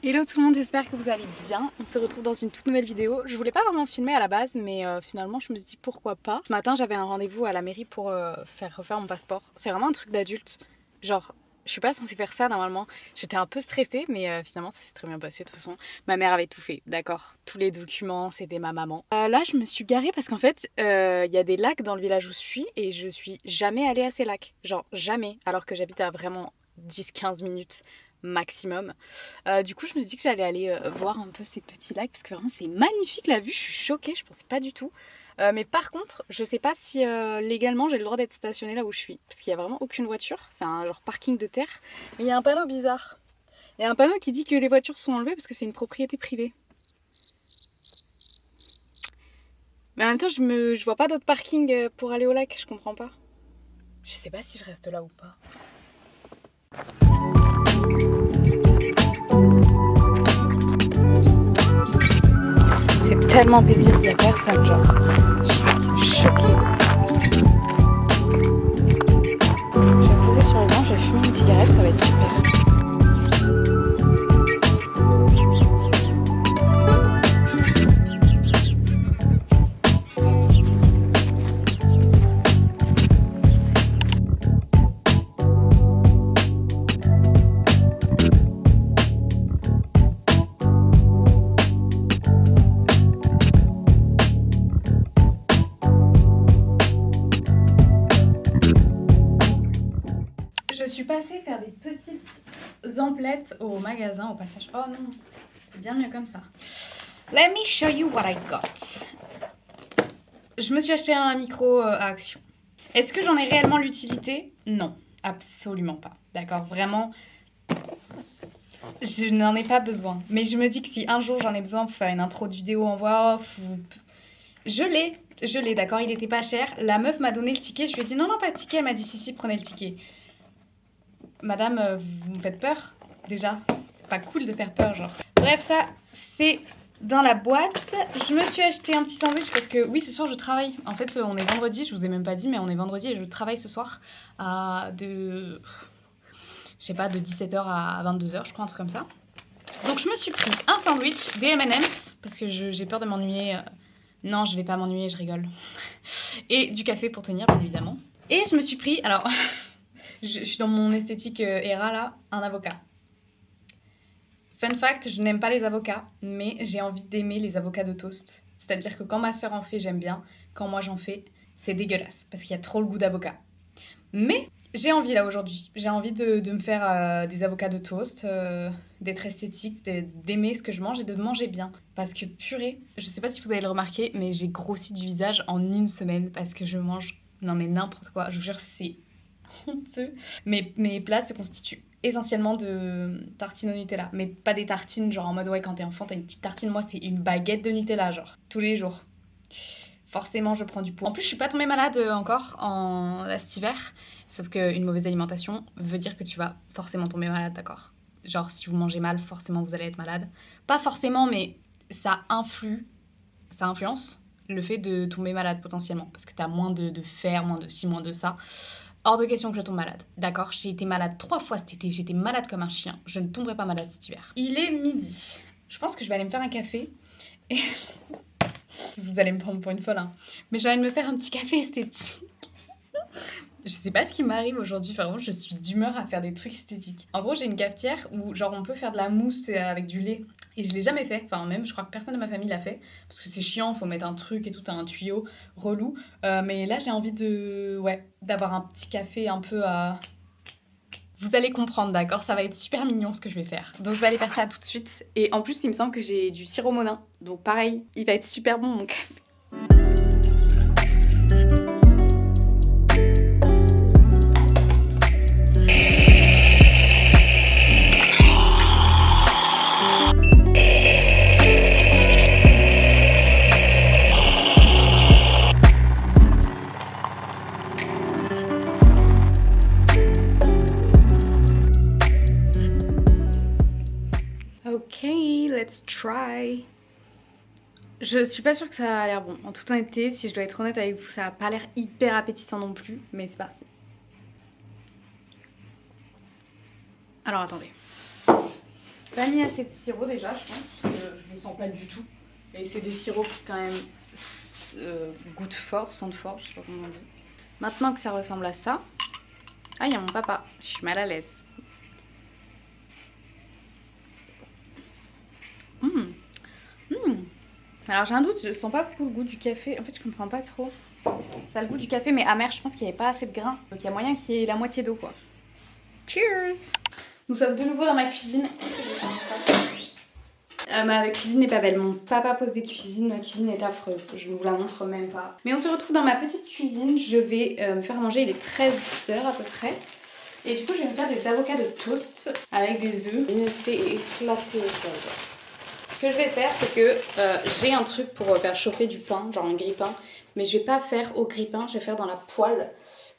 Hello tout le monde, j'espère que vous allez bien. On se retrouve dans une toute nouvelle vidéo. Je voulais pas vraiment filmer à la base, mais finalement je me suis dit pourquoi pas. Ce matin j'avais un rendez-vous à la mairie pour faire refaire mon passeport. C'est vraiment un truc d'adulte. Genre, je suis pas censée faire ça normalement. J'étais un peu stressée, mais finalement ça s'est très bien passé de toute façon. Ma mère avait tout fait, d'accord. Tous les documents, c'était ma maman. Là je me suis garée parce qu'en fait il y a des lacs dans le village où je suis et je suis jamais allée à ces lacs. Genre jamais, alors que j'habite à vraiment 10-15 minutes maximum. Du coup je me suis dit que j'allais aller voir un peu ces petits lacs parce que vraiment c'est magnifique la vue, je suis choquée, je pensais pas du tout. Mais par contre je sais pas si légalement j'ai le droit d'être stationnée là où je suis parce qu'il y a vraiment aucune voiture, c'est un genre parking de terre, mais il y a un panneau bizarre. Il y a un panneau qui dit que les voitures sont enlevées parce que c'est une propriété privée. Mais en même temps je vois pas d'autre parking pour aller au lac, je comprends pas. Je sais pas si je reste là ou pas. C'est tellement paisible, il n'y a personne, genre. Je suis choquée. Je vais me poser sur le banc, je vais fumer une cigarette, ça va être super. Je suis passée faire des petites emplettes au magasin au passage. Oh non, c'est bien mieux comme ça. Let me show you what I got. Je me suis acheté un micro à action. Est-ce que j'en ai réellement l'utilité? Non, absolument pas. D'accord, vraiment, je n'en ai pas besoin. Mais je me dis que si un jour j'en ai besoin pour faire une intro de vidéo en voix off ou... Je l'ai, d'accord, il était pas cher. La meuf m'a donné le ticket, je lui ai dit non, pas de ticket. Elle m'a dit si, prenez le ticket. Madame, vous me faites peur, déjà. C'est pas cool de faire peur, genre. Bref, ça, c'est dans la boîte. Je me suis acheté un petit sandwich parce que, oui, ce soir, je travaille. En fait, on est vendredi, je vous ai même pas dit, mais on est vendredi et je travaille ce soir de 17h à 22h, je crois, un truc comme ça. Donc, je me suis pris un sandwich, des M&M's, parce que j'ai peur de m'ennuyer. Non, je vais pas m'ennuyer, je rigole. Et du café pour tenir, bien évidemment. Et je me suis pris, alors... Je suis dans mon esthétique ERA là, un avocat. Fun fact, je n'aime pas les avocats, mais j'ai envie d'aimer les avocats de toast. C'est-à-dire que quand ma soeur en fait, j'aime bien. Quand moi j'en fais, c'est dégueulasse, parce qu'il y a trop le goût d'avocat. Mais j'ai envie là aujourd'hui, j'ai envie de me faire des avocats de toast, d'être esthétique, d'aimer ce que je mange et de manger bien. Parce que purée, je sais pas si vous avez le remarqué, mais j'ai grossi du visage en une semaine parce que je mange, non mais n'importe quoi, je vous jure c'est... honteux. Mes plats se constituent essentiellement de tartines au Nutella, mais pas des tartines genre en mode ouais quand t'es enfant t'as une petite tartine, moi c'est une baguette de Nutella genre tous les jours. Forcément je prends du poids. En plus je suis pas tombée malade encore cet hiver, sauf qu'une mauvaise alimentation veut dire que tu vas forcément tomber malade, d'accord? Genre si vous mangez mal forcément vous allez être malade. Pas forcément mais ça influence le fait de tomber malade potentiellement parce que t'as moins de fer, moins de ci, moins de ça. Hors de question que je tombe malade. D'accord, j'ai été malade 3 fois cet été, j'étais malade comme un chien. Je ne tomberai pas malade cet hiver. Il est midi. Je pense que je vais aller me faire un café. Et... vous allez me prendre pour une folle, hein. Mais j'ai envie de me faire un petit café esthétique. Je sais pas ce qui m'arrive aujourd'hui, vraiment je suis d'humeur à faire des trucs esthétiques. En gros j'ai une cafetière où genre on peut faire de la mousse avec du lait. Et je l'ai jamais fait, enfin même je crois que personne de ma famille l'a fait. Parce que c'est chiant, faut mettre un truc et tout, un tuyau relou. Mais là j'ai envie d'avoir un petit café un peu à... Vous allez comprendre, d'accord? Ça va être super mignon ce que je vais faire. Donc je vais aller faire ça tout de suite. Et en plus il me semble que j'ai du sirop Monin. Donc pareil, il va être super bon mon café. Ok, let's try. Je suis pas sûre que ça a l'air bon. En toute honnêteté, si je dois être honnête avec vous, ça a pas l'air hyper appétissant non plus, mais c'est parti. Alors attendez. Pas mis assez de sirop déjà, je pense, parce que je le sens pas du tout. Et c'est des sirops qui quand même goûtent fort, sentent fort, je sais pas comment on dit. Maintenant que ça ressemble à ça... Ah, il y a mon papa, je suis mal à l'aise. Alors j'ai un doute, je sens pas beaucoup le goût du café. En fait, je comprends pas trop. Ça a le goût du café, mais amer, je pense qu'il n'y avait pas assez de grains. Donc il y a moyen qu'il y ait la moitié d'eau, quoi. Cheers! Nous sommes de nouveau dans ma cuisine. Ma cuisine n'est pas belle. Mon papa pose des cuisines, ma cuisine est affreuse. Je ne vous la montre même pas. Mais on se retrouve dans ma petite cuisine. Je vais me faire manger, il est 13h à peu près. Et du coup, je vais me faire des avocats de toast avec des œufs, minostés et éclatés au sol. Ce que je vais faire, c'est que j'ai un truc pour faire chauffer du pain, genre un grille-pain. Mais je vais pas faire au grille-pain, je vais faire dans la poêle.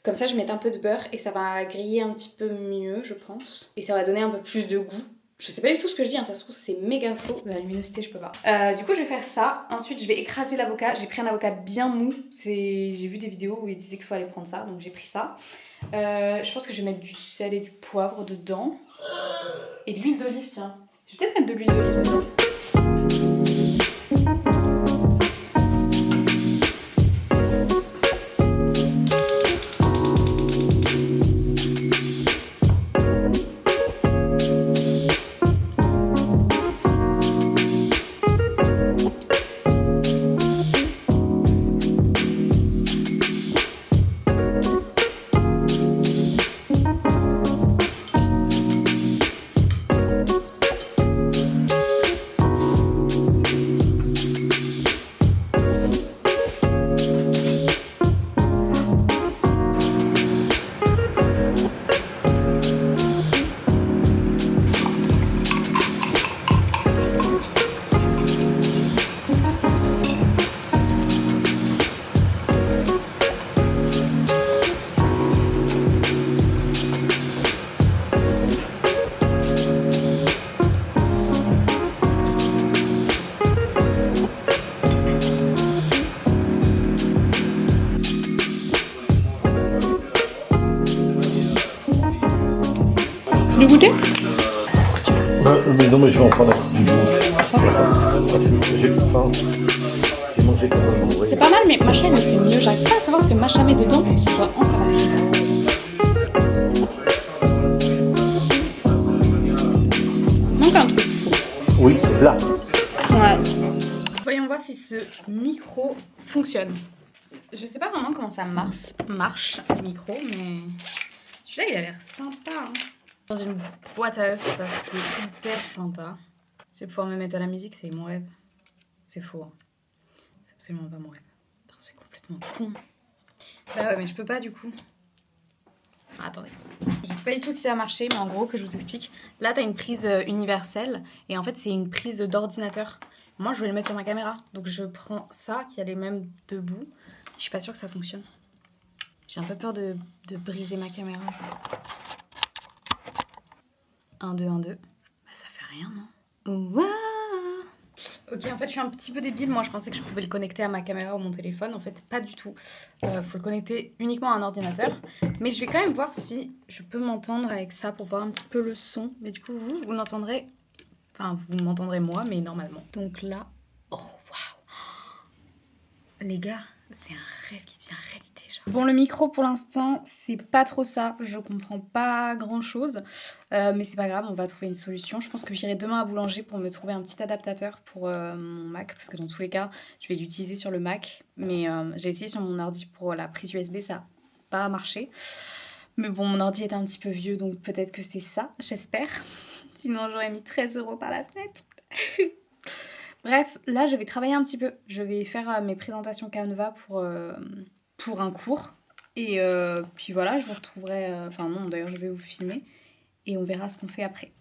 Comme ça, je mets un peu de beurre et ça va griller un petit peu mieux, je pense. Et ça va donner un peu plus de goût. Je sais pas du tout ce que je dis, hein, ça se trouve c'est méga faux. La luminosité, je peux pas. Du coup, je vais faire ça. Ensuite, je vais écraser l'avocat. J'ai pris un avocat bien mou. J'ai vu des vidéos où ils disaient qu'il fallait prendre ça, donc j'ai pris ça. Je pense que je vais mettre du sel et du poivre dedans. Et de l'huile d'olive, tiens. Je vais peut-être mettre de l'huile d'olive dedans. Le goûter? Mais non, mais je vais en prendre un petit bout. Parce que j'ai faim. J'ai mangé comme un bourré. C'est pas mal, mais Macha elle le fait mieux. J'arrive pas à savoir ce que Macha met dedans pour que ce soit encore mieux. Donc un truc. Oui, c'est plat. Ouais. Voyons voir si ce micro fonctionne. Je sais pas vraiment comment ça marche le micro, mais celui-là il a l'air sympa. Hein. Dans une boîte à œufs, ça c'est hyper sympa. Je vais pouvoir me mettre à la musique, c'est mon rêve. C'est faux. Hein. C'est absolument pas mon rêve. C'est complètement con. Bah ouais, mais je peux pas du coup. Ah, attendez. Je sais pas du tout si ça a marché, mais en gros, que je vous explique. Là, t'as une prise universelle et en fait, c'est une prise d'ordinateur. Moi, je vais le mettre sur ma caméra. Donc, je prends ça qui a les mêmes deux bouts. Je suis pas sûre que ça fonctionne. J'ai un peu peur de briser ma caméra. 1, 2, 1, 2. Bah, ça fait rien, non? Ouah. Ok, en fait, je suis un petit peu débile. Moi, je pensais que je pouvais le connecter à ma caméra ou mon téléphone. En fait, pas du tout. Faut le connecter uniquement à un ordinateur. Mais je vais quand même voir si je peux m'entendre avec ça pour voir un petit peu le son. Mais du coup, vous n'entendrez... Enfin, vous m'entendrez moi, mais normalement. Donc là... Oh, waouh! Les gars, c'est un rêve qui devient réalité. Bon, le micro pour l'instant, c'est pas trop ça. Je comprends pas grand chose. Mais c'est pas grave, on va trouver une solution. Je pense que j'irai demain à Boulanger pour me trouver un petit adaptateur pour mon Mac. Parce que dans tous les cas, je vais l'utiliser sur le Mac. Mais j'ai essayé sur mon ordi pour la prise USB, ça n'a pas marché. Mais bon, mon ordi est un petit peu vieux, donc peut-être que c'est ça, j'espère. Sinon, j'aurais mis 13 € par la fenêtre. Bref, là, je vais travailler un petit peu. Je vais faire mes présentations Canva pour un cours. Et puis voilà, je vous retrouverai... Enfin non, d'ailleurs, je vais vous filmer. Et on verra ce qu'on fait après.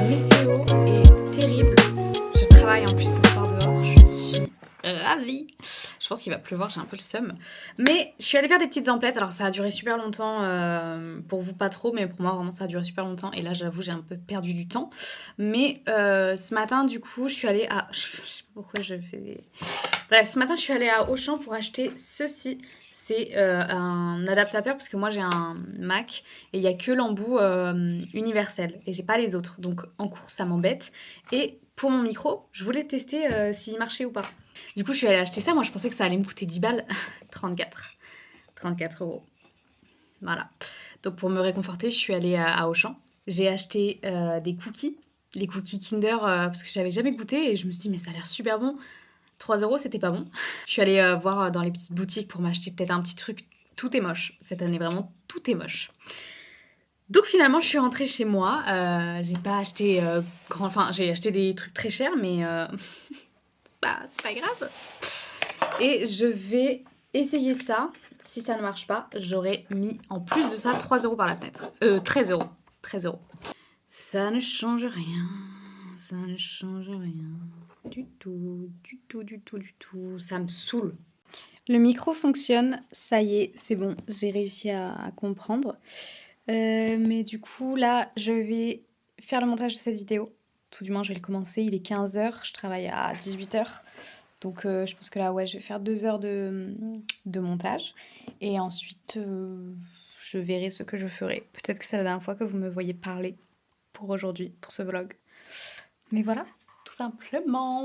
météo est terrible. Je travaille en plus ce soir dehors. Je suis ravie. Je pense qu'il va pleuvoir, j'ai un peu le seum. Mais je suis allée faire des petites emplettes. Alors ça a duré super longtemps. Pour vous pas trop, mais pour moi vraiment ça a duré super longtemps. Et là j'avoue j'ai un peu perdu du temps. Mais ce matin du coup je suis allée à... Je sais pas pourquoi je fais... Bref, ce matin je suis allée à Auchan pour acheter ceci. C'est un adaptateur parce que moi j'ai un Mac et il n'y a que l'embout universel et j'ai pas les autres. Donc en course ça m'embête. Et pour mon micro, je voulais tester s'il marchait ou pas. Du coup je suis allée acheter ça. Moi je pensais que ça allait me coûter 10 balles. 34 €. Voilà. Donc pour me réconforter, je suis allée à Auchan. J'ai acheté des cookies. Les cookies Kinder parce que j'avais jamais goûté et je me suis dit mais ça a l'air super bon. 3 €, c'était pas bon. Je suis allée voir dans les petites boutiques pour m'acheter peut-être un petit truc. Tout est moche. Cette année, vraiment, tout est moche. Donc finalement, je suis rentrée chez moi. J'ai pas acheté Enfin, j'ai acheté des trucs très chers, mais c'est pas grave. Et je vais essayer ça. Si ça ne marche pas, j'aurais mis en plus de ça 3 € par la fenêtre. 13 €. 13 €. Ça ne change rien. Ça ne change rien. Du tout. Ça me saoule. Le micro fonctionne, ça y est, c'est bon, j'ai réussi à comprendre. Mais du coup, là, je vais faire le montage de cette vidéo. Tout du moins, je vais le commencer, il est 15 h, je travaille à 18 h. Donc je pense que là, ouais, je vais faire 2 heures de montage. Et ensuite, je verrai ce que je ferai. Peut-être que c'est la dernière fois que vous me voyez parler pour aujourd'hui, pour ce vlog. Mais voilà, tout simplement.